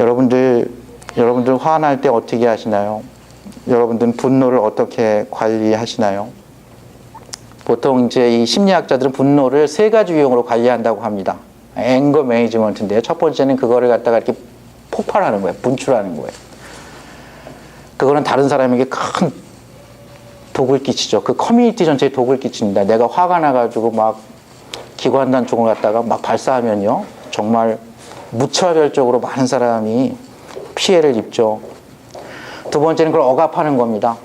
여러분들 화날 때 어떻게 하시나요? 여러분들은 분노를 어떻게 관리하시나요? 보통 이제 이 심리학자들은 분노를 세 가지 유형으로 관리한다고 합니다. 앵거 매니지먼트인데요. 첫 번째는 그거를 갖다가 이렇게 폭발하는 거예요. 분출하는 거예요. 그거는 다른 사람에게 큰 독을 끼치죠. 그 커뮤니티 전체에 독을 끼칩니다. 내가 화가 나가지고 막 기관단총을 갖다가 막 발사하면요. 정말 무차별적으로 많은 사람이 피해를 입죠. 두 번째는 그걸 억압하는 겁니다.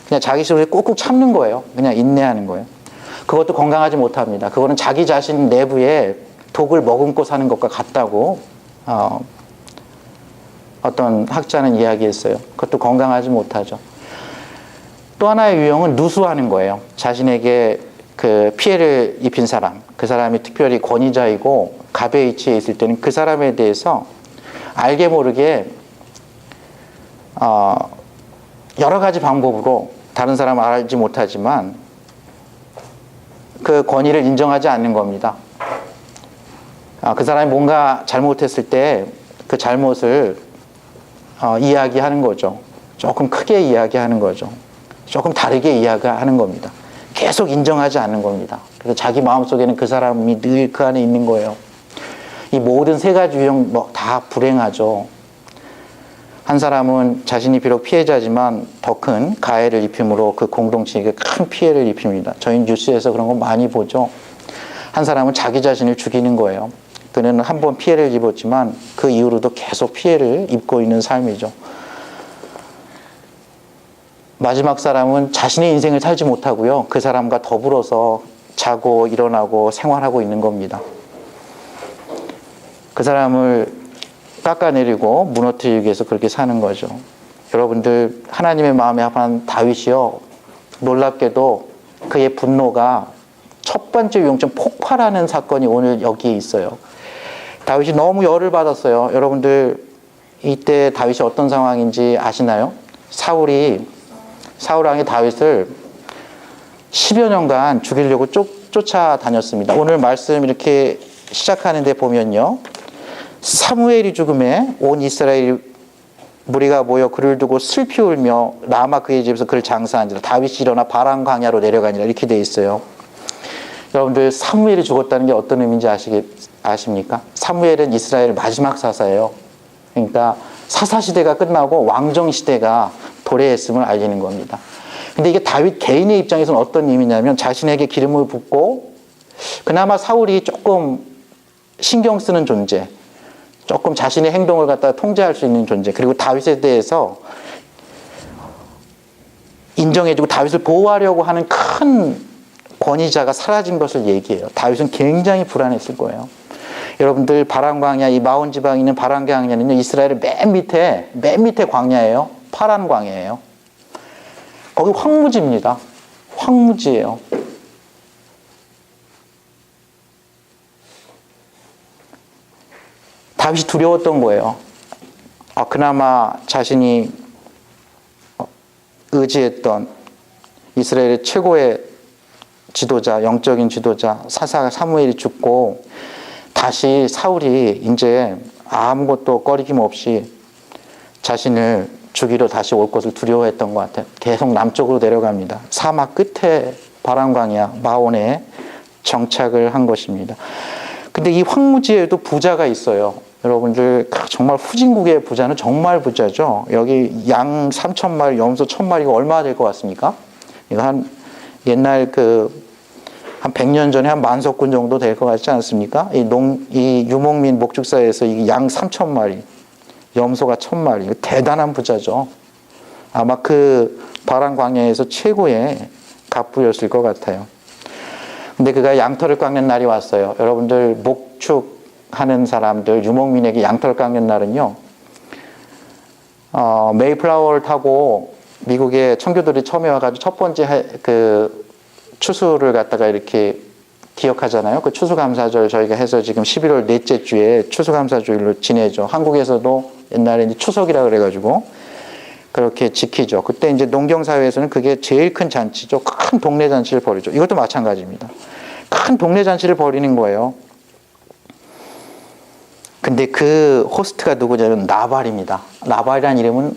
그냥 자기 스스로 꾹꾹 참는 거예요. 그냥 인내하는 거예요. 그것도 건강하지 못합니다. 그거는 자기 자신 내부에 독을 머금고 사는 것과 같다고 어떤 학자는 이야기했어요. 그것도 건강하지 못하죠. 또 하나의 유형은 누수하는 거예요. 자신에게 그 피해를 입힌 사람, 그 사람이 특별히 권위자이고 갑의 위치에 있을 때는 그 사람에 대해서 알게 모르게 여러 가지 방법으로 다른 사람은 알지 못하지만 그 권위를 인정하지 않는 겁니다. 그 사람이 뭔가 잘못했을 때 그 잘못을 이야기하는 거죠. 조금 크게 이야기하는 거죠. 조금 다르게 이야기하는 겁니다. 계속 인정하지 않는 겁니다. 그래서 자기 마음속에는 그 사람이 늘 그 안에 있는 거예요. 이 모든 세 가지 유형 다 불행하죠. 한 사람은 자신이 비록 피해자지만 더 큰 가해를 입힘으로 그 공동체에게 큰 피해를 입힙니다. 저희 뉴스에서 그런 거 많이 보죠. 한 사람은 자기 자신을 죽이는 거예요. 그는 한 번 피해를 입었지만 그 이후로도 계속 피해를 입고 있는 삶이죠. 마지막 사람은 자신의 인생을 살지 못하고요. 그 사람과 더불어서 자고 일어나고 생활하고 있는 겁니다. 그 사람을 깎아내리고 무너뜨리기 위해서 그렇게 사는 거죠. 여러분들, 하나님의 마음에 합한 다윗이요, 놀랍게도 그의 분노가 첫 번째 유형점 폭발하는 사건이 오늘 여기에 있어요. 다윗이 너무 열을 받았어요. 여러분들 이때 다윗이 어떤 상황인지 아시나요? 사울 왕이 다윗을 10여 년간 죽이려고 쫓아다녔습니다. 오늘 말씀 이렇게 시작하는데 보면요, 사무엘이 죽음에 온 이스라엘 무리가 모여 그를 두고 슬피 울며 라마 그의 집에서 그를 장사한지라 다윗이 일어나 바람 광야로 내려가니라 이렇게 돼 있어요. 여러분들, 사무엘이 죽었다는 게 어떤 의미인지 아십니까? 사무엘은 이스라엘 마지막 사사예요. 그러니까 사사시대가 끝나고 왕정시대가 도래했음을 알리는 겁니다. 근데 이게 다윗 개인의 입장에서는 어떤 의미냐면, 자신에게 기름을 붓고 그나마 사울이 조금 신경 쓰는 존재, 조금 자신의 행동을 갖다가 통제할 수 있는 존재, 그리고 다윗에 대해서 인정해주고 다윗을 보호하려고 하는 큰 권위자가 사라진 것을 얘기해요. 다윗은 굉장히 불안했을 거예요. 여러분들, 바람광야, 이 마온 지방에 있는 바람광야는요, 이스라엘의 맨 밑에 광야예요. 파란 광야예요. 거기 황무지입니다. 황무지예요. 다윗이 두려웠던 거예요. 그나마 자신이 의지했던 이스라엘의 최고의 지도자, 영적인 지도자 사사 사무엘이 죽고 다시 사울이 이제 아무것도 꺼리낌 없이 자신을 죽이러 다시 올 것을 두려워했던 것 같아요. 계속 남쪽으로 내려갑니다. 사막 끝에 바람광야 마온에 정착을 한 것입니다. 근데 이 황무지에도 부자가 있어요. 여러분들, 정말 후진국의 부자는 정말 부자죠. 여기 양 3,000마리, 염소 1,000마리가 얼마나 될 것 같습니까? 이거 옛날 한 100년 전에 한 만석군 정도 될 것 같지 않습니까? 이 유목민 목축사에서 이 양 3,000마리, 염소가 1,000마리, 이거 대단한 부자죠. 아마 그 바람 광야에서 최고의 갑부였을 것 같아요. 근데 그가 양털을 깎는 날이 왔어요. 여러분들, 목축하는 사람들, 유목민에게 양털 깎는 날은요, 메이플라워를 타고 미국의 청교도들이 처음에 와가지고 첫 번째 추수를 갖다가 이렇게 기억하잖아요. 그 추수감사절 저희가 해서 지금 11월 넷째 주에 추수감사주일로 지내죠. 한국에서도 옛날에 이제 추석이라 그래가지고 그렇게 지키죠. 그때 이제 농경사회에서는 그게 제일 큰 잔치죠. 큰 동네 잔치를 벌이죠. 이것도 마찬가지입니다. 큰 동네 잔치를 벌이는 거예요. 근데 그 호스트가 누구냐면 나발입니다. 나발이라는 이름은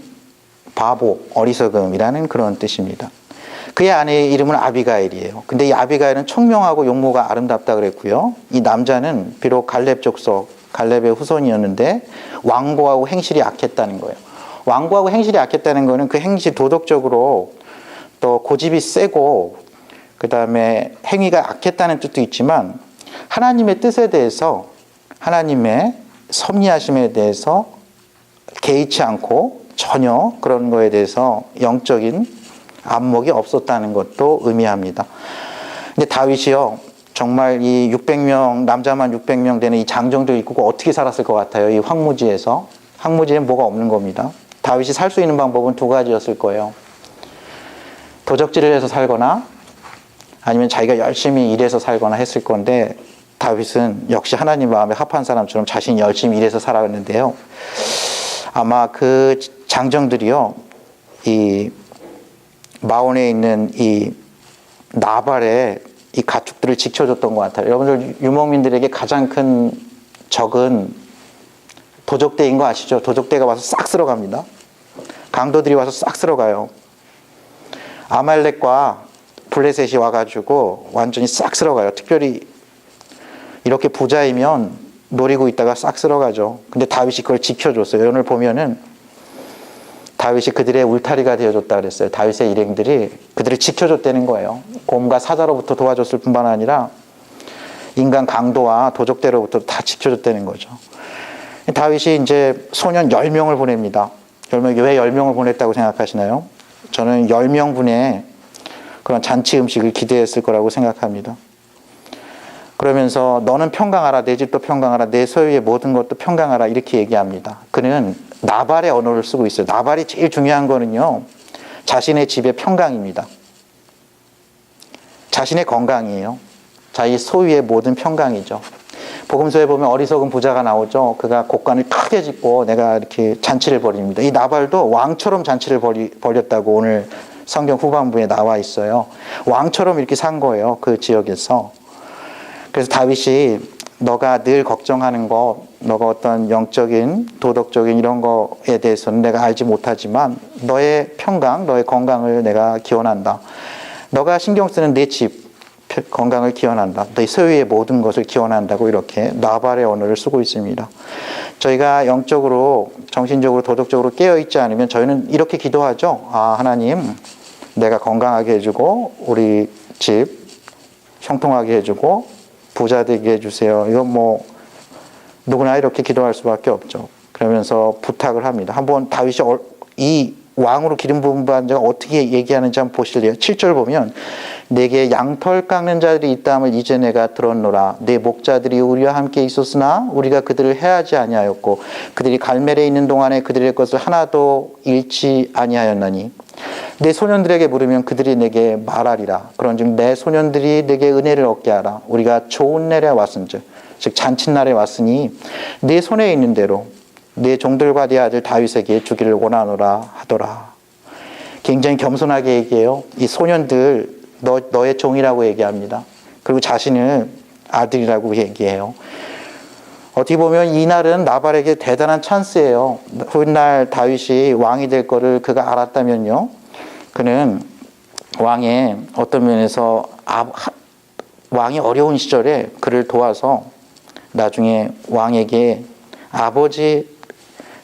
바보, 어리석음이라는 그런 뜻입니다. 그의 아내의 이름은 아비가일이에요. 근데 이 아비가일은 총명하고 용모가 아름답다 그랬고요. 이 남자는 비록 갈렙 족속, 갈렙의 후손이었는데 완고하고 행실이 악했다는 거예요. 완고하고 행실이 악했다는 거는 그 행실 도덕적으로 또 고집이 세고 그 다음에 행위가 악했다는 뜻도 있지만 하나님의 뜻에 대해서 하나님의 섭리하심에 대해서 개의치 않고 전혀 그런 거에 대해서 영적인 안목이 없었다는 것도 의미합니다. 근데 다윗이요, 정말 이 600명, 남자만 600명 되는 이 장정들 이끌고 어떻게 살았을 것 같아요? 이 황무지에서. 황무지에는 뭐가 없는 겁니다. 다윗이 살 수 있는 방법은 두 가지였을 거예요. 도적질을 해서 살거나 아니면 자기가 열심히 일해서 살거나 했을 건데, 다윗은 역시 하나님 마음에 합한 사람처럼 자신이 열심히 일해서 살아갔는데요. 아마 그 장정들이요, 이 마온에 있는 이 나발의 이 가축들을 지켜줬던 것 같아요. 여러분들 유목민들에게 가장 큰 적은 도적대인 거 아시죠? 도적대가 와서 싹 쓸어갑니다. 강도들이 와서 싹 쓸어가요. 아말렉과 블레셋이 와가지고 완전히 싹 쓸어가요. 특별히 이렇게 부자이면 노리고 있다가 싹 쓸어가죠. 근데 다윗이 그걸 지켜줬어요. 오늘 보면은 다윗이 그들의 울타리가 되어줬다 그랬어요. 다윗의 일행들이 그들을 지켜줬다는 거예요. 곰과 사자로부터 도와줬을 뿐만 아니라 인간 강도와 도적대로부터 다 지켜줬다는 거죠. 다윗이 이제 소년 10명을 보냅니다. 10명, 왜 10명을 보냈다고 생각하시나요? 저는 10명분의 그런 잔치 음식을 기대했을 거라고 생각합니다. 그러면서 너는 평강하라, 내 집도 평강하라, 내 소유의 모든 것도 평강하라, 이렇게 얘기합니다. 그는 나발의 언어를 쓰고 있어요. 나발이 제일 중요한 거는요, 자신의 집의 평강입니다. 자신의 건강이에요. 자기 소유의 모든 평강이죠. 복음서에 보면 어리석은 부자가 나오죠. 그가 곡간을 크게 짓고 내가 이렇게 잔치를 벌입니다. 이 나발도 왕처럼 잔치를 벌였다고 오늘 성경 후반부에 나와 있어요. 왕처럼 이렇게 산 거예요, 그 지역에서. 그래서 다윗이 너가 늘 걱정하는 거, 너가 어떤 영적인, 도덕적인 이런 거에 대해서는 내가 알지 못하지만 너의 평강, 너의 건강을 내가 기원한다. 너가 신경 쓰는 내 집 건강을 기원한다. 너의 소유의 모든 것을 기원한다고 이렇게 나발의 언어를 쓰고 있습니다. 저희가 영적으로, 정신적으로, 도덕적으로 깨어있지 않으면 저희는 이렇게 기도하죠. 아, 하나님, 내가 건강하게 해주고 우리 집 형통하게 해주고 부자 되게 해주세요. 이건 뭐 누구나 이렇게 기도할 수밖에 없죠. 그러면서 부탁을 합니다. 한번 다윗이 이 왕으로 기름 부은 자가 어떻게 얘기하는지 한번 보실래요? 7절 보면 내게 양털 깎는 자들이 있다함을 이제 내가 들었노라. 내 목자들이 우리와 함께 있었으나 우리가 그들을 해하지 아니하였고 그들이 갈멜에 있는 동안에 그들의 것을 하나도 잃지 아니하였나니 내 소년들에게 물으면 그들이 내게 말하리라. 그런즉 내 소년들이 내게 은혜를 얻게 하라. 우리가 좋은 날에 왔은즉 즉 잔칫날에 왔으니 내 손에 있는 대로 내 종들과 네 아들 다윗에게 주기를 원하노라 하더라. 굉장히 겸손하게 얘기해요. 이 소년들 너의 종이라고 얘기합니다. 그리고 자신을 아들이라고 얘기해요. 어떻게 보면 이날은 나발에게 대단한 찬스예요. 훗날 다윗이 왕이 될 거를 그가 알았다면요, 그는 왕의 어떤 면에서 왕이 어려운 시절에 그를 도와서 나중에 왕에게 아버지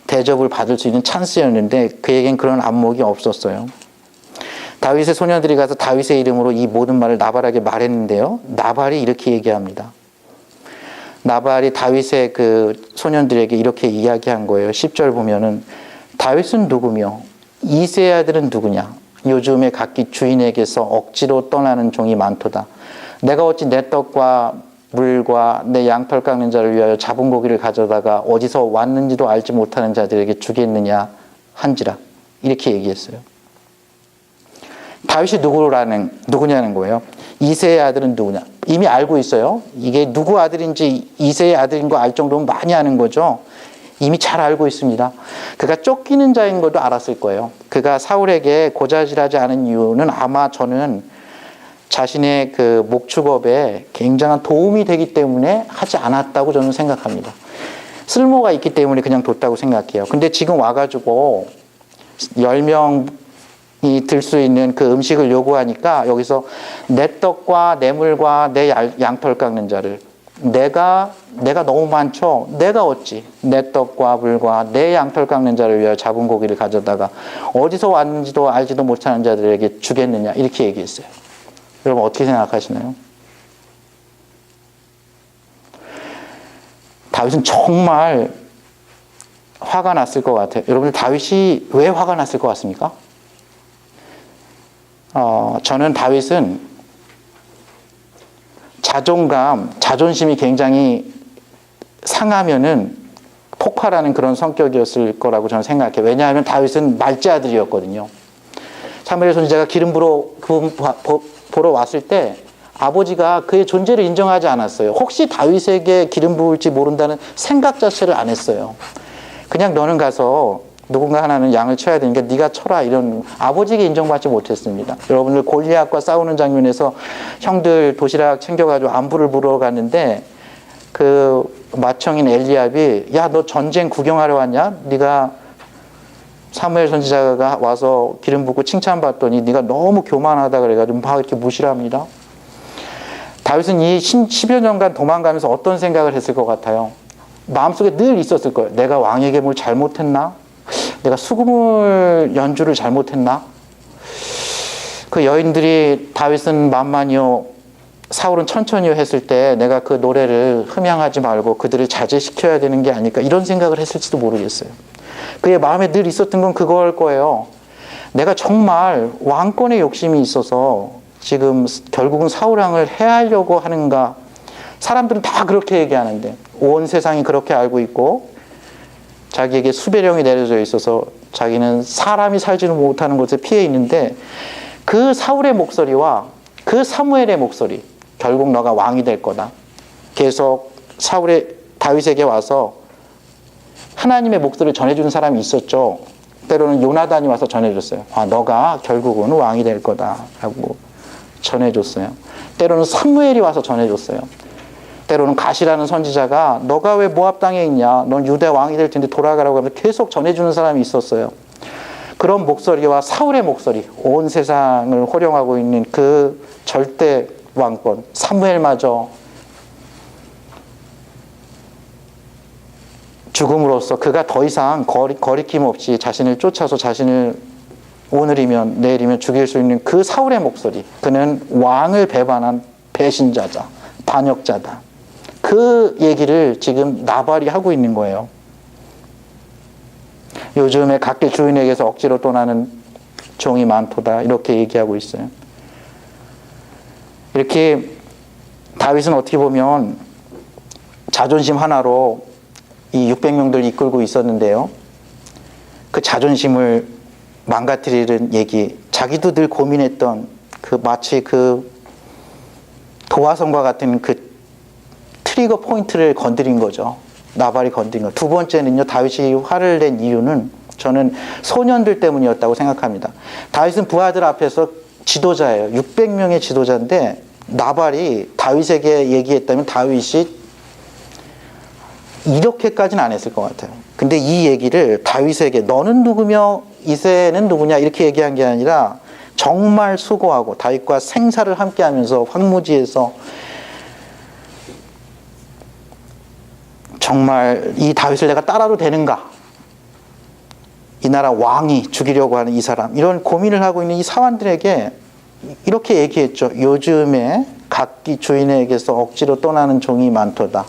대접을 받을 수 있는 찬스였는데 그에겐 그런 안목이 없었어요. 다윗의 소년들이 가서 다윗의 이름으로 이 모든 말을 나발에게 말했는데요, 나발이 이렇게 얘기합니다. 나발이 다윗의 그 소년들에게 이렇게 이야기한 거예요. 10절 보면은 다윗은 누구며 이새의 아들은 누구냐? 요즘에 각기 주인에게서 억지로 떠나는 종이 많도다. 내가 어찌 내 떡과 물과 내 양털 깎는 자를 위하여 잡은 고기를 가져다가 어디서 왔는지도 알지 못하는 자들에게 주겠느냐 한지라. 이렇게 얘기했어요. 다윗이 누구냐는 거예요. 이새의 아들은 누구냐? 이미 알고 있어요. 이게 누구 아들인지 이새의 아들인 거 알 정도면 많이 아는 거죠. 이미 잘 알고 있습니다. 그가 쫓기는 자인 것도 알았을 거예요. 그가 사울에게 고자질하지 않은 이유는 아마 저는 자신의 그 목축업에 굉장한 도움이 되기 때문에 하지 않았다고 저는 생각합니다. 쓸모가 있기 때문에 그냥 뒀다고 생각해요. 근데 지금 와가지고 10명이 들 수 있는 그 음식을 요구하니까 여기서 내 떡과 내 물과 내 양털 깎는 자를 내가 너무 많죠. 내가 어찌 내 떡과 물과 내 양털 깎는 자를 위하여 잡은 고기를 가져다가 어디서 왔는지도 알지도 못하는 자들에게 주겠느냐 이렇게 얘기했어요. 여러분 어떻게 생각하시나요? 다윗은 정말 화가 났을 것 같아요. 여러분들 다윗이 왜 화가 났을 것 같습니까? 저는 다윗은 자존심이 굉장히 상하면은 폭발하는 그런 성격이었을 거라고 저는 생각해요. 왜냐하면 다윗은 말째 아들이었거든요. 사무엘 선지자가 기름 보러 왔을 때 아버지가 그의 존재를 인정하지 않았어요. 혹시 다윗에게 기름 부을지 모른다는 생각 자체를 안 했어요. 그냥 너는 가서 누군가 하나는 양을 쳐야 되니까 네가 쳐라 이런 아버지에게 인정받지 못했습니다. 여러분들 골리앗과 싸우는 장면에서 형들 도시락 챙겨가지고 안부를 물어 갔는데 그 맏형인 엘리압이 야 너 전쟁 구경하러 왔냐? 네가 사무엘 선지자가 와서 기름 붓고 칭찬받더니 네가 너무 교만하다 그래가지고 막 이렇게 무시를 합니다. 다윗은 이 10여 년간 도망가면서 어떤 생각을 했을 것 같아요? 마음속에 늘 있었을 거예요. 내가 왕에게 뭘 잘못했나? 내가 수금을 연주를 잘못했나? 그 여인들이 다윗은 만만히요 사울은 천천히요 했을 때 내가 그 노래를 흠양하지 말고 그들을 자제시켜야 되는 게 아닐까 이런 생각을 했을지도 모르겠어요. 그의 마음에 늘 있었던 건 그거일 거예요. 내가 정말 왕권의 욕심이 있어서 지금 결국은 사울왕을 해하려고 하는가. 사람들은 다 그렇게 얘기하는데 온 세상이 그렇게 알고 있고 자기에게 수배령이 내려져 있어서 자기는 사람이 살지는 못하는 곳에 피해 있는데 그 사울의 목소리와 그 사무엘의 목소리 결국 너가 왕이 될 거다. 계속 다윗에게 와서 하나님의 목소리를 전해주는 사람이 있었죠. 때로는 요나단이 와서 전해줬어요. 너가 결국은 왕이 될 거다 라고 전해줬어요. 때로는 사무엘이 와서 전해줬어요. 때로는 가시라는 선지자가 너가 왜 모압 땅에 있냐? 넌 유대 왕이 될 텐데 돌아가라고 하면서 계속 전해주는 사람이 있었어요. 그런 목소리와 사울의 목소리, 온 세상을 호령하고 있는 그 절대 왕권, 사무엘마저 죽음으로써 그가 더 이상 거리낌 없이 자신을 쫓아서 자신을 오늘이면 내일이면 죽일 수 있는 그 사울의 목소리, 그는 왕을 배반한 배신자다, 반역자다. 그 얘기를 지금 나발이 하고 있는 거예요. 요즘에 갓길 주인에게서 억지로 떠나는 종이 많도다 이렇게 얘기하고 있어요. 이렇게 다윗은 어떻게 보면 자존심 하나로 이 600명들 이끌고 있었는데요. 그 자존심을 망가뜨리는 얘기, 자기도 늘 고민했던 그 마치 그 도화성과 같은 그 트리거 포인트를 건드린 거죠. 나발이 건드린 거. 두 번째는요, 다윗이 화를 낸 이유는 저는 소년들 때문이었다고 생각합니다. 다윗은 부하들 앞에서 지도자예요. 600명의 지도자인데 나발이 다윗에게 얘기했다면 다윗이 이렇게까지는 안 했을 것 같아요. 근데 이 얘기를 다윗에게 너는 누구며 이새는 누구냐 이렇게 얘기한 게 아니라 정말 수고하고 다윗과 생사를 함께하면서 황무지에서 정말 이 다윗을 내가 따라도 되는가? 이 나라 왕이 죽이려고 하는 이 사람, 이런 고민을 하고 있는 이 사환들에게 이렇게 얘기했죠. 요즘에 각기 주인에게서 억지로 떠나는 종이 많도다.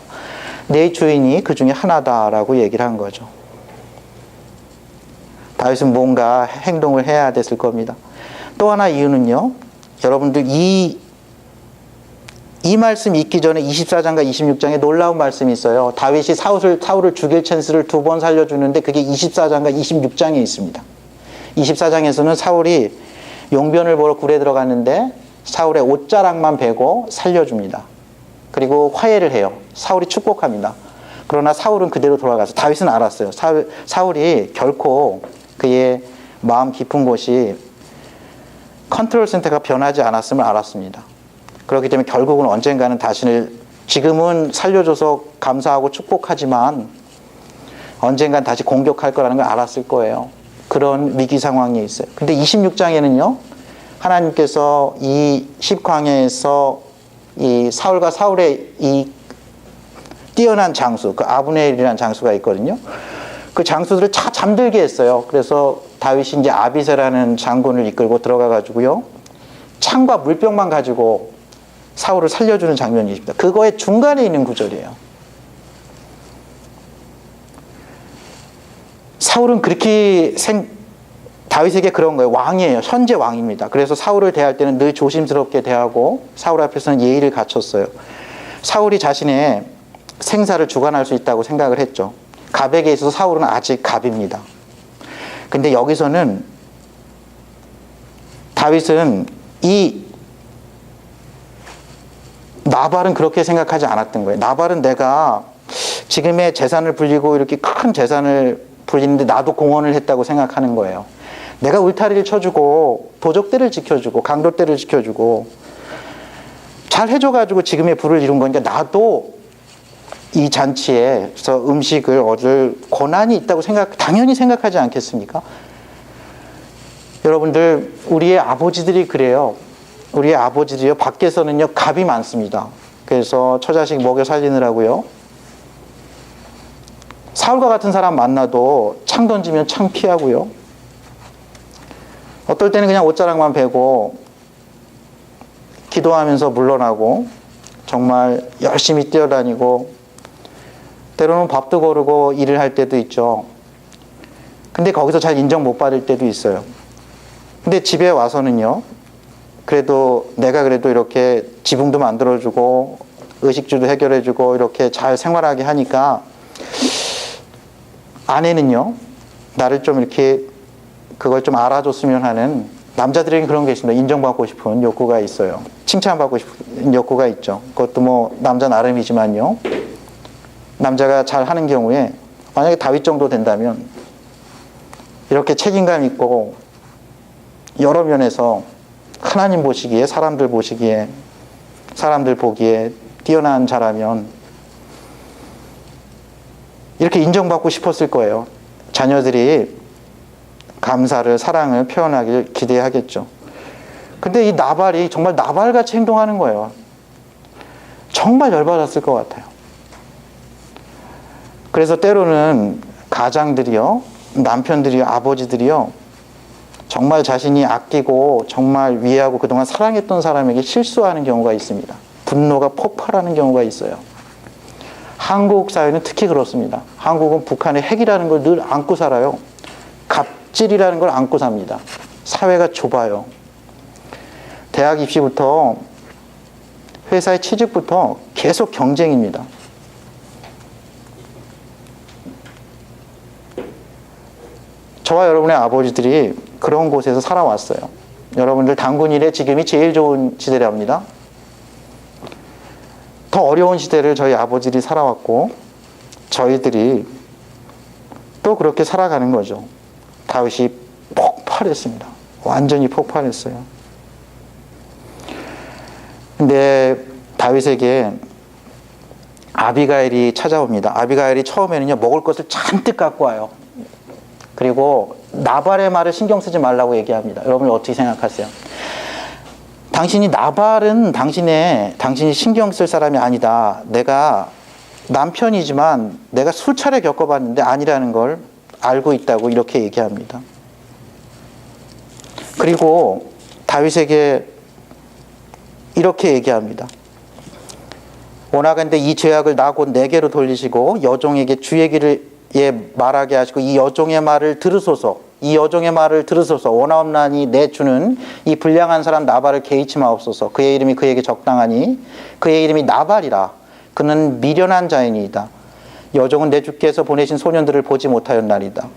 내 주인이 그 중에 하나다라고 얘기를 한 거죠. 다윗은 뭔가 행동을 해야 됐을 겁니다. 또 하나 이유는요, 여러분들 이 말씀이 있기 전에 24장과 26장에 놀라운 말씀이 있어요. 다윗이 사울을 죽일 찬스를 2번 살려주는데 그게 24장과 26장에 있습니다. 24장에서는 사울이 용변을 보러 굴에 들어갔는데 사울의 옷자락만 베고 살려줍니다. 그리고 화해를 해요. 사울이 축복합니다. 그러나 사울은 그대로 돌아가서 다윗은 알았어요. 사울이 결코 그의 마음 깊은 곳이 컨트롤 센터가 변하지 않았음을 알았습니다. 그렇기 때문에 결국은 언젠가는 자신을 지금은 살려줘서 감사하고 축복하지만 언젠간 다시 공격할 거라는 걸 알았을 거예요. 그런 위기 상황이 있어요. 근데 26장에는요, 하나님께서 이 십광야에서 이 사울과 사울의 이 뛰어난 장수, 그 아브넬이라는 장수가 있거든요. 그 장수들을 다 잠들게 했어요. 그래서 다윗이 이제 아비새라는 장군을 이끌고 들어가 가지고요, 창과 물병만 가지고 사울을 살려주는 장면이 있습니다. 그거의 중간에 있는 구절이에요. 사울은 그렇게 다윗에게 그런 거예요. 왕이에요. 현재 왕입니다. 그래서 사울을 대할 때는 늘 조심스럽게 대하고 사울 앞에서는 예의를 갖췄어요. 사울이 자신의 생사를 주관할 수 있다고 생각을 했죠. 갑에게 있어서 사울은 아직 갑입니다. 근데 여기서는 다윗은 이 나발은 그렇게 생각하지 않았던 거예요. 나발은 내가 지금의 재산을 불리고 이렇게 큰 재산을 불리는데 나도 공헌을 했다고 생각하는 거예요. 내가 울타리를 쳐주고 도적대를 지켜주고 강도대를 지켜주고 잘 해줘가지고 지금의 부를 이룬 거니까 나도 이 잔치에서 음식을 얻을 권한이 있다고 당연히 생각하지 않겠습니까? 여러분들, 우리의 아버지들이 그래요. 우리의 아버지들이요, 밖에서는요 갑이 많습니다. 그래서 처자식 먹여 살리느라고요, 사울과 같은 사람 만나도 창 던지면 창 피하고요, 어떨 때는 그냥 옷자락만 베고 기도하면서 물러나고 정말 열심히 뛰어다니고 때로는 밥도 거르고 일을 할 때도 있죠. 근데 거기서 잘 인정 못 받을 때도 있어요. 근데 집에 와서는요, 그래도 내가 그래도 이렇게 지붕도 만들어주고 의식주도 해결해주고 이렇게 잘 생활하게 하니까 아내는요, 나를 좀 이렇게 그걸 좀 알아줬으면 하는, 남자들에게 그런 게 있습니다. 인정받고 싶은 욕구가 있어요. 칭찬받고 싶은 욕구가 있죠. 그것도 뭐 남자 나름이지만요, 남자가 잘 하는 경우에 만약에 다윗 정도 된다면 이렇게 책임감 있고 여러 면에서 하나님 보시기에, 사람들 보시기에, 사람들 보기에 뛰어난 자라면 이렇게 인정받고 싶었을 거예요. 자녀들이 감사를, 사랑을 표현하길 기대하겠죠. 근데 이 나발이 정말 나발같이 행동하는 거예요. 정말 열받았을 것 같아요. 그래서 때로는 가장들이요, 남편들이요, 아버지들이요, 정말 자신이 아끼고 정말 위하고 그동안 사랑했던 사람에게 실수하는 경우가 있습니다. 분노가 폭발하는 경우가 있어요. 한국 사회는 특히 그렇습니다. 한국은 북한의 핵이라는 걸 늘 안고 살아요. 갑질이라는 걸 안고 삽니다. 사회가 좁아요. 대학 입시부터 회사의 취직부터 계속 경쟁입니다. 저와 여러분의 아버지들이 그런 곳에서 살아왔어요. 여러분들 단군 이래 지금이 제일 좋은 시대랍니다. 더 어려운 시대를 저희 아버지들이 살아왔고 저희들이 또 그렇게 살아가는 거죠. 다윗이 폭발했습니다. 완전히 폭발했어요. 근데 다윗에게 아비가일이 찾아옵니다. 아비가일이 처음에는요, 먹을 것을 잔뜩 갖고 와요. 그리고 나발의 말을 신경 쓰지 말라고 얘기합니다. 여러분 어떻게 생각하세요? 나발은 당신이 신경 쓸 사람이 아니다. 내가 남편이지만 내가 수차례 겪어봤는데 아니라는 걸 알고 있다고 이렇게 얘기합니다. 그리고 다윗에게 이렇게 얘기합니다. 원하건대 이 죄악을 나 곧 내게로 돌리시고 여종에게 주의 길을 말하게 하시고 이 여종의 말을 들으소서. 이 여종의 말을 들으소서. 원하옵나니 내 주는 이 불량한 사람 나발을 개의치 마옵소서. 그의 이름이 그에게 적당하니 그의 이름이 나발이라. 그는 미련한 자이니이다. 여종은 내 주께서 보내신 소년들을 보지 못하였나이다.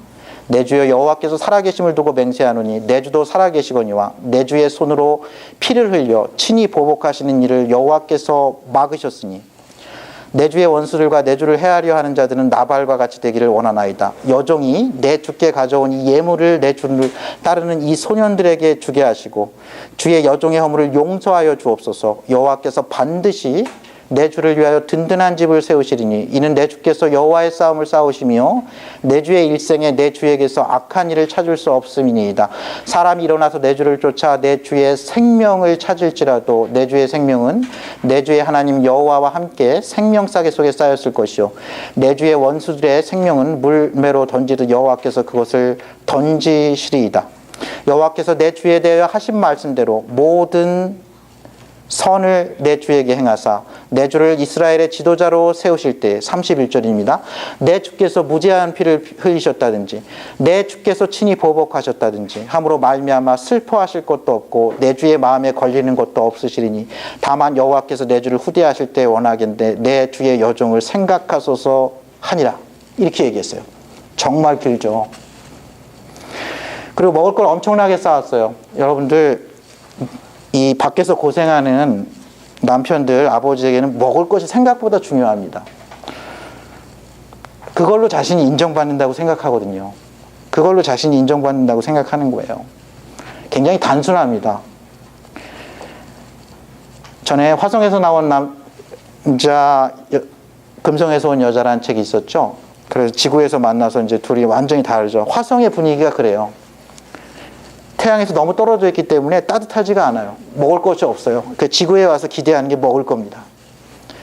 내 주여 여호와께서 살아계심을 두고 맹세하노니 내 주도 살아계시거니와 내 주의 손으로 피를 흘려 친히 보복하시는 일을 여호와께서 막으셨으니 내 주의 원수들과 내 주를 해하려 하는 자들은 나발과 같이 되기를 원하나이다. 여종이 내 주께 가져온 이 예물을 내 주를 따르는 이 소년들에게 주게 하시고 주의 여종의 허물을 용서하여 주옵소서. 여호와께서 반드시 내 주를 위하여 든든한 집을 세우시리니 이는 내 주께서 여호와의 싸움을 싸우시며 내 주의 일생에 내 주에게서 악한 일을 찾을 수 없음이니이다. 사람이 일어나서 내 주를 쫓아 내 주의 생명을 찾을지라도 내 주의 생명은 내 주의 하나님 여호와와 함께 생명싸개 속에 쌓였을 것이요 내 주의 원수들의 생명은 물매로 던지듯 여호와께서 그것을 던지시리이다. 여호와께서 내 주에 대하여 하신 말씀대로 모든 선을 내 주에게 행하사 내 주를 이스라엘의 지도자로 세우실 때 31절입니다. 내 주께서 무죄한 피를 흘리셨다든지 내 주께서 친히 보복하셨다든지 함으로 말미암아 슬퍼하실 것도 없고 내 주의 마음에 걸리는 것도 없으시리니 다만 여호와께서 내 주를 후대하실 때 원하건대 내 주의 여종을 생각하소서 하니라. 이렇게 얘기했어요. 정말 길죠. 그리고 먹을 걸 엄청나게 쌓았어요. 여러분들 이 밖에서 고생하는 남편들, 아버지에게는 먹을 것이 생각보다 중요합니다. 그걸로 자신이 인정받는다고 생각하거든요. 그걸로 자신이 인정받는다고 생각하는 거예요. 굉장히 단순합니다. 전에 화성에서 나온 남자, 금성에서 온 여자라는 책이 있었죠. 그래서 지구에서 만나서 이제 둘이 완전히 다르죠. 화성의 분위기가 그래요. 태양에서 너무 떨어져 있기 때문에 따뜻하지가 않아요. 먹을 것이 없어요. 그 지구에 와서 기대하는 게 먹을 겁니다.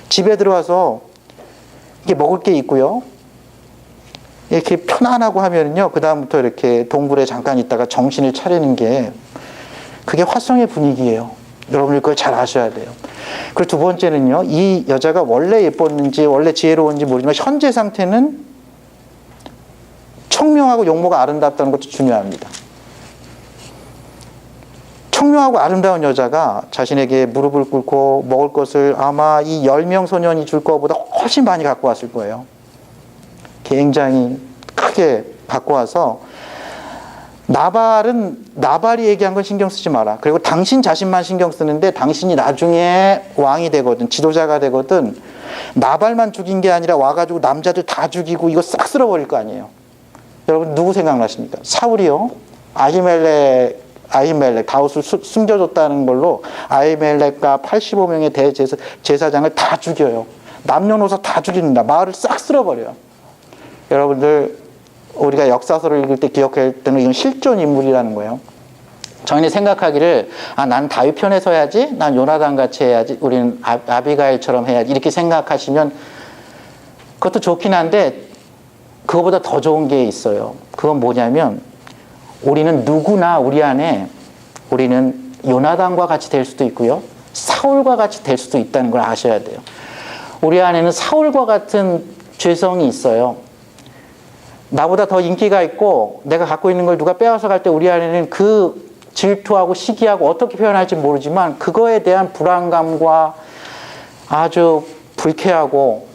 집에 들어와서 이게 먹을 게 있고요. 이렇게 편안하고 하면은요, 그다음부터 이렇게 동굴에 잠깐 있다가 정신을 차리는 게 그게 화성의 분위기예요. 여러분들 그걸 잘 아셔야 돼요. 그리고 두 번째는요, 이 여자가 원래 예뻤는지 원래 지혜로운지 모르지만 현재 상태는 청명하고 용모가 아름답다는 것도 중요합니다. 청명하고 아름다운 여자가 자신에게 무릎을 꿇고 먹을 것을 아마 이 10명 소년이 줄 것보다 훨씬 많이 갖고 왔을 거예요. 굉장히 크게 갖고 와서 나발이 얘기한 건 신경 쓰지 마라. 그리고 당신 자신만 신경 쓰는데 당신이 나중에 왕이 되거든, 지도자가 되거든, 나발만 죽인 게 아니라 와가지고 남자들 다 죽이고 이거 싹 쓸어버릴 거 아니에요. 여러분 누구 생각나십니까? 사울이요. 아히멜렉 다윗을 숨겨줬다는 걸로 아히멜렉과 85명의 대제사장을 다 죽여요. 남녀노소 다 죽입니다. 마을을 싹 쓸어버려요. 여러분들 우리가 역사서를 읽을 때 기억할 때는 이건 실존 인물이라는 거예요. 저희는 생각하기를 난 다윗 편에 서야지, 난 요나단 같이 해야지, 우리는 아비가일처럼 해야지 이렇게 생각하시면 그것도 좋긴 한데 그거보다 더 좋은 게 있어요. 그건 뭐냐면 우리는 누구나 우리 안에 우리는 요나단과 같이 될 수도 있고요, 사울과 같이 될 수도 있다는 걸 아셔야 돼요. 우리 안에는 사울과 같은 죄성이 있어요. 나보다 더 인기가 있고 내가 갖고 있는 걸 누가 빼앗아 갈 때 우리 안에는 그 질투하고 시기하고 어떻게 표현할지 모르지만 그거에 대한 불안감과 아주 불쾌하고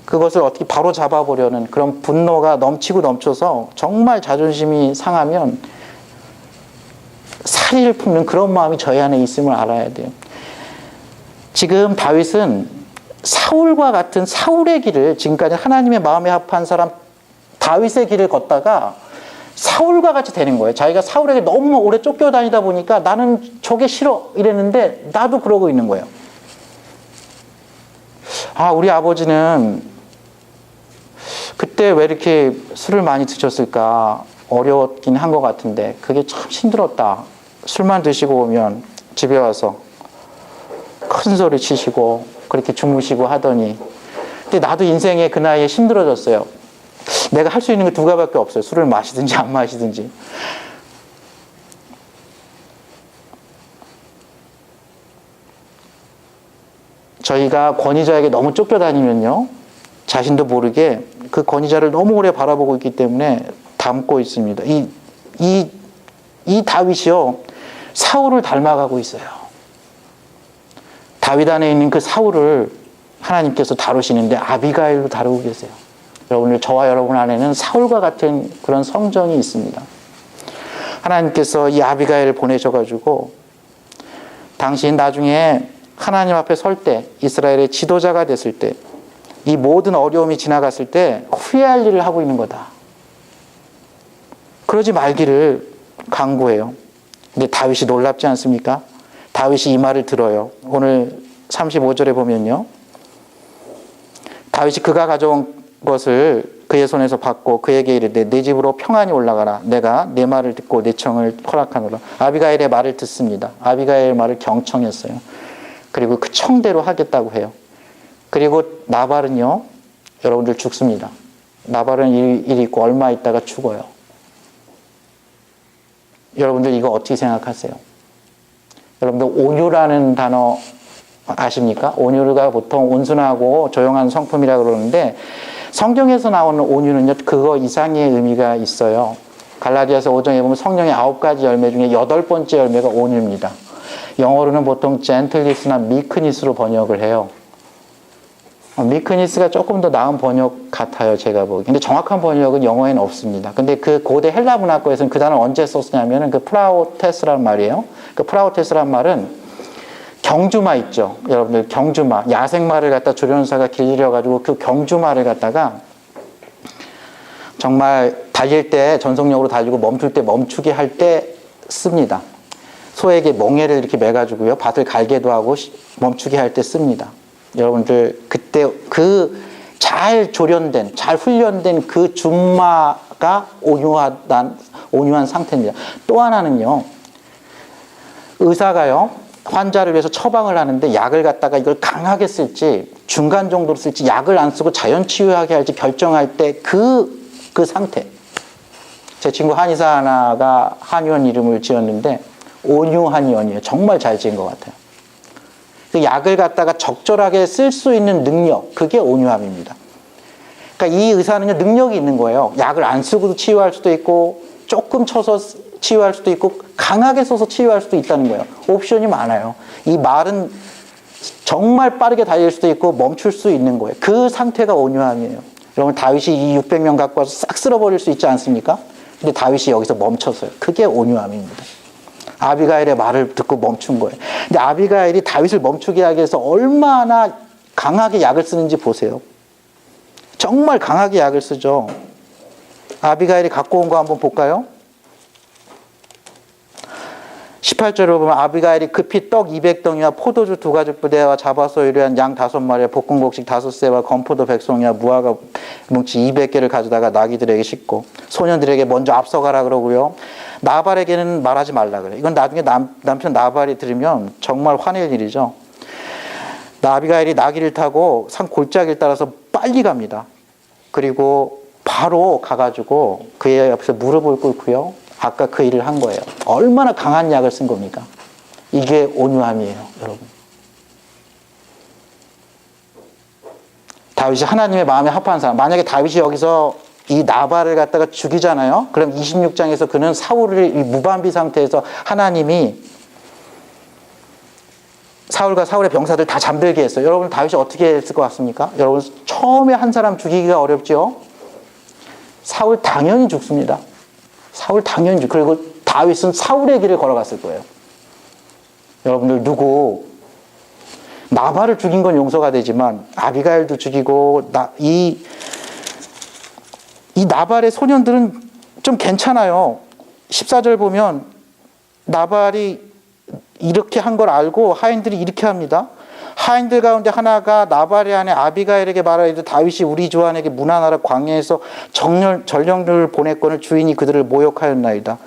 그것을 어떻게 바로 잡아보려는 그런 분노가 넘치고 넘쳐서 정말 자존심이 상하면 사리를 품는 그런 마음이 저희 안에 있음을 알아야 돼요. 지금 다윗은 사울과 같은 사울의 길을, 지금까지 하나님의 마음에 합한 사람 다윗의 길을 걷다가 사울과 같이 되는 거예요. 자기가 사울에게 너무 오래 쫓겨다니다 보니까 나는 저게 싫어 이랬는데 나도 그러고 있는 거예요. 우리 아버지는 그때 왜 이렇게 술을 많이 드셨을까? 어려웠긴 한 것 같은데 그게 참 힘들었다. 술만 드시고 오면 집에 와서 큰 소리 치시고 그렇게 주무시고 하더니, 근데 나도 인생에 그 나이에 힘들어졌어요. 내가 할 수 있는 게 두 가지밖에 없어요. 술을 마시든지 안 마시든지. 저희가 권위자에게 너무 쫓겨다니면요, 자신도 모르게 그 권위자를 너무 오래 바라보고 있기 때문에 닮고 있습니다. 이 다윗이요, 사울을 닮아가고 있어요. 다윗 안에 있는 그 사울을 하나님께서 다루시는데 아비가일로 다루고 계세요. 오늘 저와 여러분 안에는 사울과 같은 그런 성정이 있습니다. 하나님께서 이 아비가일을 보내셔가지고 당신 나중에 하나님 앞에 설 때, 이스라엘의 지도자가 됐을 때, 이 모든 어려움이 지나갔을 때 후회할 일을 하고 있는 거다. 그러지 말기를 강구해요. 근데 다윗이 놀랍지 않습니까? 다윗이 이 말을 들어요. 오늘 35절에 보면요, 다윗이 그가 가져온 것을 그의 손에서 받고 그에게 이르되 내 집으로 평안히 올라가라. 내가 내 말을 듣고 내 청을 허락하노라. 아비가일의 말을 듣습니다. 아비가일의 말을 경청했어요. 그리고 그 청대로 하겠다고 해요. 그리고 나발은요, 여러분들 죽습니다. 나발은 일 있고 얼마 있다가 죽어요. 여러분들 이거 어떻게 생각하세요? 여러분들 온유라는 단어 아십니까? 온유가 보통 온순하고 조용한 성품이라고 그러는데 성경에서 나오는 온유는요, 그거 이상의 의미가 있어요. 갈라디아서 5장에 보면 성령의 9가지 열매 중에 8번째 열매가 온유입니다. 영어로는 보통 gentleness나 meekness로 번역을 해요. meekness가 조금 더 나은 번역 같아요, 제가 보기. 근데 정확한 번역은 영어에는 없습니다. 근데 그 고대 헬라 문학고에서는 그 단어를 언제 썼냐면은 그 프라우테스라는 말이에요. 그 프라우테스라는 말은 경주마 있죠. 여러분들 경주마, 야생마를 갖다 조련사가 길들여가지고 그 경주마를 갖다가 정말 달릴 때 전속력으로 달리고 멈출 때 멈추게 할 때 씁니다. 소에게 멍에를 이렇게 매가지고요, 밭을 갈게도 하고 멈추게 할 때 씁니다. 여러분들 그때 그 잘 조련된, 잘 훈련된 그 준마가 온유한 상태입니다. 또 하나는요, 의사가요, 환자를 위해서 처방을 하는데 약을 갖다가 이걸 강하게 쓸지 중간 정도로 쓸지 약을 안 쓰고 자연 치유하게 할지 결정할 때 그 상태. 제 친구 한의사 하나가 한의원 이름을 지었는데 온유 한의원이에요. 정말 잘 지은 것 같아요. 그 약을 갖다가 적절하게 쓸 수 있는 능력, 그게 온유함입니다. 그러니까 이 의사는요, 능력이 있는 거예요. 약을 안 쓰고도 치유할 수도 있고 조금 쳐서 치유할 수도 있고 강하게 써서 치유할 수도 있다는 거예요. 옵션이 많아요. 이 말은 정말 빠르게 달릴 수도 있고 멈출 수 있는 거예요. 그 상태가 온유함이에요. 여러분 다윗이 이 600명 갖고 와서 싹 쓸어버릴 수 있지 않습니까? 근데 다윗이 여기서 멈췄어요. 그게 온유함입니다. 아비가일의 말을 듣고 멈춘 거예요. 근데 아비가일이 다윗을 멈추게 하기 위해서 얼마나 강하게 약을 쓰는지 보세요. 정말 강하게 약을 쓰죠. 아비가일이 갖고 온 거 한번 볼까요? 18절을 보면 아비가일이 급히 떡 200덩이와 포도주 2가죽 부대와 잡아서 요리한 양 5마리와 볶음곡식 5세와 건포도 100송이와 무화과 뭉치 200개를 가져다가 나귀들에게 싣고 소년들에게 먼저 앞서가라 그러고요. 나발에게는 말하지 말라 그래요. 이건 나중에 남편 나발이 들으면 정말 화낼 일이죠. 아비가일이 나귀를 타고 산 골짜기를 따라서 빨리 갑니다. 그리고 바로 가가지고 그의 옆에서 무릎을 꿇고요, 아까 그 일을 한 거예요. 얼마나 강한 약을 쓴 겁니까? 이게 온유함이에요, 여러분. 다윗이 하나님의 마음에 합한 사람. 만약에 다윗이 여기서 이 나발을 갖다가 죽이잖아요. 그럼 26장에서 그는 사울을 무방비 상태에서 하나님이 사울과 사울의 병사들 다 잠들게 했어요. 여러분 다윗이 어떻게 했을 것 같습니까? 여러분 처음에 한 사람 죽이기가 어렵죠? 사울 당연히 죽습니다. 사울 당연히 죽고, 그리고 다윗은 사울의 길을 걸어갔을 거예요. 여러분들 누구 나발을 죽인 건 용서가 되지만 아비가일도 죽이고 이 나발의 소년들은 좀 괜찮아요. 14절 보면 나발이 이렇게 한 걸 알고 하인들이 이렇게 합니다. 하인들 가운데 하나가 나발의 아내 아비가일에게 말하기를 다윗이 우리 조안에게 문하나라 광야에서 전령들을 보냈거늘 주인이 그들을 모욕하였나이다.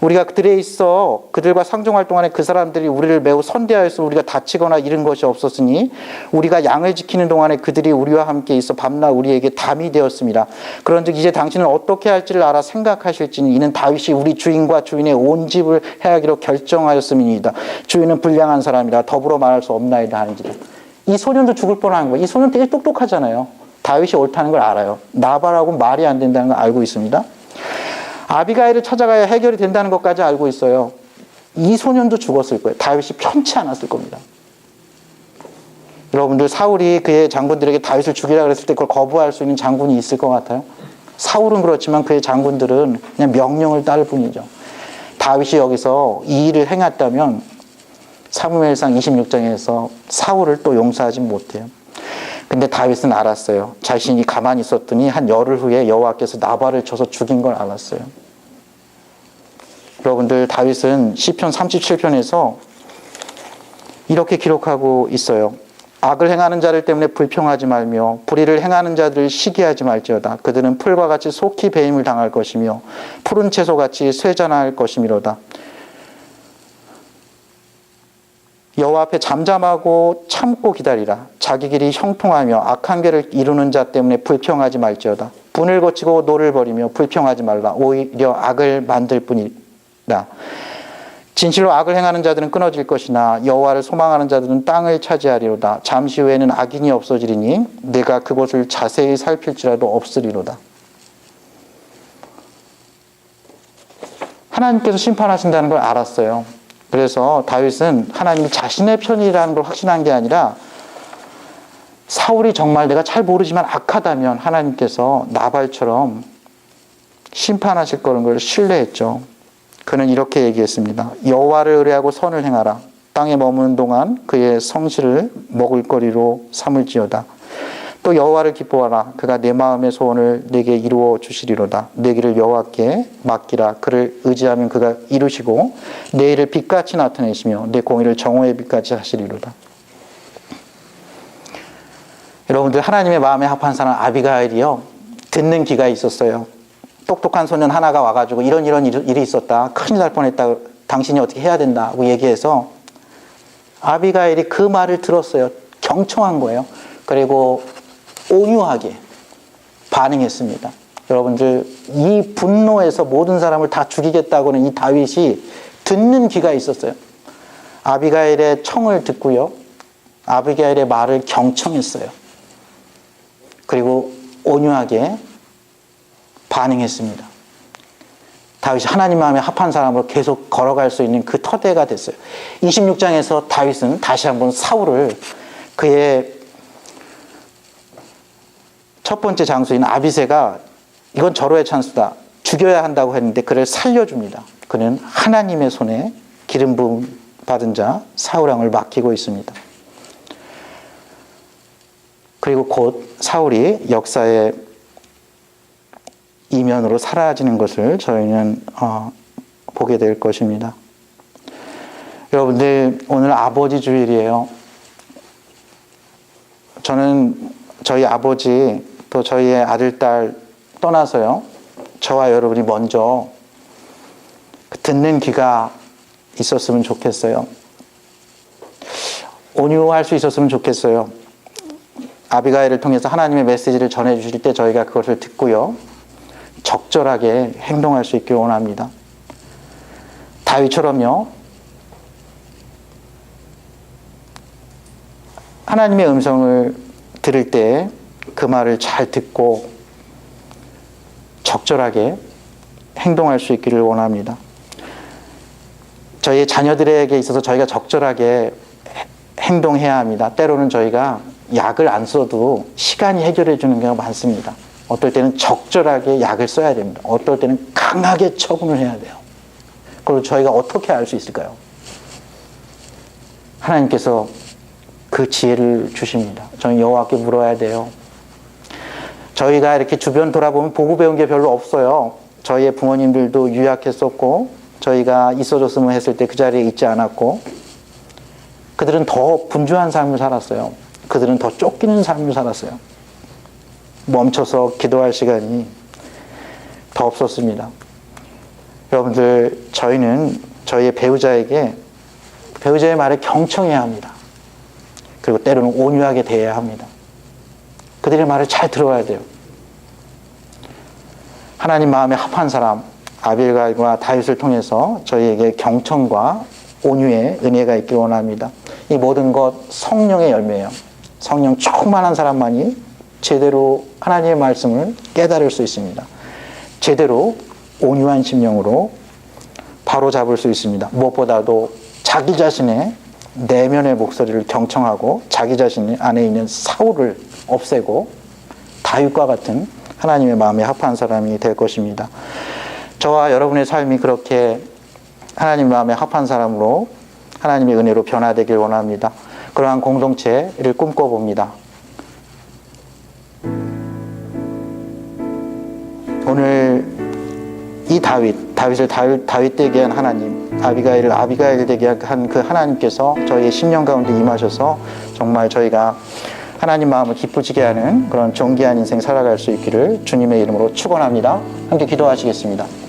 우리가 그들에 있어 그들과 상종할 동안에 그 사람들이 우리를 매우 선대하여서 우리가 다치거나 잃은 것이 없었으니 우리가 양을 지키는 동안에 그들이 우리와 함께 있어 밤낮 우리에게 담이 되었습니다. 그런즉 이제 당신은 어떻게 할지를 알아 생각하실지니 이는 다윗이 우리 주인과 주인의 온 집을 해하기로 결정하였음이니이다. 주인은 불량한 사람이라 더불어 말할 수 없나이다 하는지라. 이 소년도 죽을 뻔한 거예요. 이 소년 되게 똑똑하잖아요. 다윗이 옳다는 걸 알아요. 나발하고 말이 안 된다는 걸 알고 있습니다. 아비가일을 찾아가야 해결이 된다는 것까지 알고 있어요. 이 소년도 죽었을 거예요. 다윗이 편치 않았을 겁니다. 여러분들 사울이 그의 장군들에게 다윗을 죽이라 그랬을 때 그걸 거부할 수 있는 장군이 있을 것 같아요? 사울은 그렇지만 그의 장군들은 그냥 명령을 따를 뿐이죠. 다윗이 여기서 이 일을 행했다면 사무엘상 26장에서 사울을 또 용서하지 못해요. 근데 다윗은 알았어요. 자신이 가만히 있었더니 한 열흘 후에 여호와께서 나발을 쳐서 죽인 걸 알았어요. 여러분들 다윗은 시편 37편에서 이렇게 기록하고 있어요. 악을 행하는 자들 때문에 불평하지 말며 불의를 행하는 자들을 시기하지 말지어다. 그들은 풀과 같이 속히 배임을 당할 것이며 푸른 채소같이 쇠잔할 것이미로다. 여호와 앞에 잠잠하고 참고 기다리라. 자기 길이 형통하며 악한 길을 이루는 자 때문에 불평하지 말지어다. 분을 거치고 노를 버리며 불평하지 말라. 오히려 악을 만들 뿐이라. 진실로 악을 행하는 자들은 끊어질 것이나 여호와를 소망하는 자들은 땅을 차지하리로다. 잠시 후에는 악인이 없어지리니 내가 그곳을 자세히 살필지라도 없으리로다. 하나님께서 심판하신다는 걸 알았어요. 그래서 다윗은 하나님이 자신의 편이라는 걸 확신한 게 아니라 사울이 정말 내가 잘 모르지만 악하다면 하나님께서 나발처럼 심판하실 거라는 걸 신뢰했죠. 그는 이렇게 얘기했습니다. 여호와를 의뢰하고 선을 행하라. 땅에 머무는 동안 그의 성실을 먹을거리로 삼을지어다. 또 여호와를 기뻐하라. 그가 내 마음의 소원을 내게 이루어 주시리로다. 내 길을 여호와께 맡기라. 그를 의지하면 그가 이루시고 내 일을 빛같이 나타내시며 내 공의를 정오의 빛같이 하시리로다. 여러분들, 하나님의 마음에 합한 사람 아비가일이요, 듣는 귀가 있었어요. 똑똑한 소년 하나가 와가지고 이런 일이 있었다, 큰일 날 뻔했다, 당신이 어떻게 해야 된다고 얘기해서 아비가일이 그 말을 들었어요. 경청한 거예요. 그리고 온유하게 반응했습니다. 여러분들, 이 분노에서 모든 사람을 다 죽이겠다고는 이 다윗이 듣는 귀가 있었어요. 아비가일의 청을 듣고요, 아비가일의 말을 경청했어요. 그리고 온유하게 반응했습니다. 다윗이 하나님 마음에 합한 사람으로 계속 걸어갈 수 있는 그 터대가 됐어요. 26장에서 다윗은 다시 한번 사울을 그의 첫 번째 장수인 아비새가 이건 절호의 찬스다, 죽여야 한다고 했는데 그를 살려줍니다. 그는 하나님의 손에 기름 부음 받은 자 사울왕을 맡기고 있습니다. 그리고 곧 사울이 역사의 이면으로 사라지는 것을 저희는 보게 될 것입니다. 여러분들, 오늘 아버지 주일이에요. 저는 저희 아버지 또 저희의 아들, 딸 떠나서요, 저와 여러분이 먼저 듣는 귀가 있었으면 좋겠어요. 온유할 수 있었으면 좋겠어요. 아비가일을 통해서 하나님의 메시지를 전해주실 때 저희가 그것을 듣고요, 적절하게 행동할 수 있길 원합니다. 다윗처럼요, 하나님의 음성을 들을 때 그 말을 잘 듣고 적절하게 행동할 수 있기를 원합니다. 저희의 자녀들에게 있어서 저희가 적절하게 행동해야 합니다. 때로는 저희가 약을 안 써도 시간이 해결해 주는 경우가 많습니다. 어떨 때는 적절하게 약을 써야 됩니다. 어떨 때는 강하게 처분을 해야 돼요. 그리고 저희가 어떻게 알 수 있을까요? 하나님께서 그 지혜를 주십니다. 저는 여호와께 물어야 돼요. 저희가 이렇게 주변 돌아보면 보고 배운 게 별로 없어요. 저희의 부모님들도 유약했었고 저희가 있어줬으면 했을 때 그 자리에 있지 않았고, 그들은 더 분주한 삶을 살았어요. 그들은 더 쫓기는 삶을 살았어요. 멈춰서 기도할 시간이 더 없었습니다. 여러분들, 저희는 저희의 배우자의 말에 경청해야 합니다. 그리고 때로는 온유하게 대해야 합니다. 그들의 말을 잘 들어야 돼요. 하나님 마음에 합한 사람 아비가일과 다윗을 통해서 저희에게 경청과 온유의 은혜가 있기를 원합니다. 이 모든 것 성령의 열매예요. 성령 충만한 사람만이 제대로 하나님의 말씀을 깨달을 수 있습니다. 제대로 온유한 심령으로 바로 잡을 수 있습니다. 무엇보다도 자기 자신의 내면의 목소리를 경청하고 자기 자신 안에 있는 사울을 없애고 다윗과 같은 하나님의 마음에 합한 사람이 될 것입니다. 저와 여러분의 삶이 그렇게 하나님 마음에 합한 사람으로 하나님의 은혜로 변화되길 원합니다. 그러한 공동체를 꿈꿔봅니다. 오늘 이 다윗, 다윗을 다윗 되게 한 하나님, 아비가일을 아비가일 되게 한 그 하나님께서 저희의 심령 가운데 임하셔서 정말 저희가 하나님 마음을 기쁘시게 하는 그런 존귀한 인생 살아갈 수 있기를 주님의 이름으로 축원합니다. 함께 기도하시겠습니다.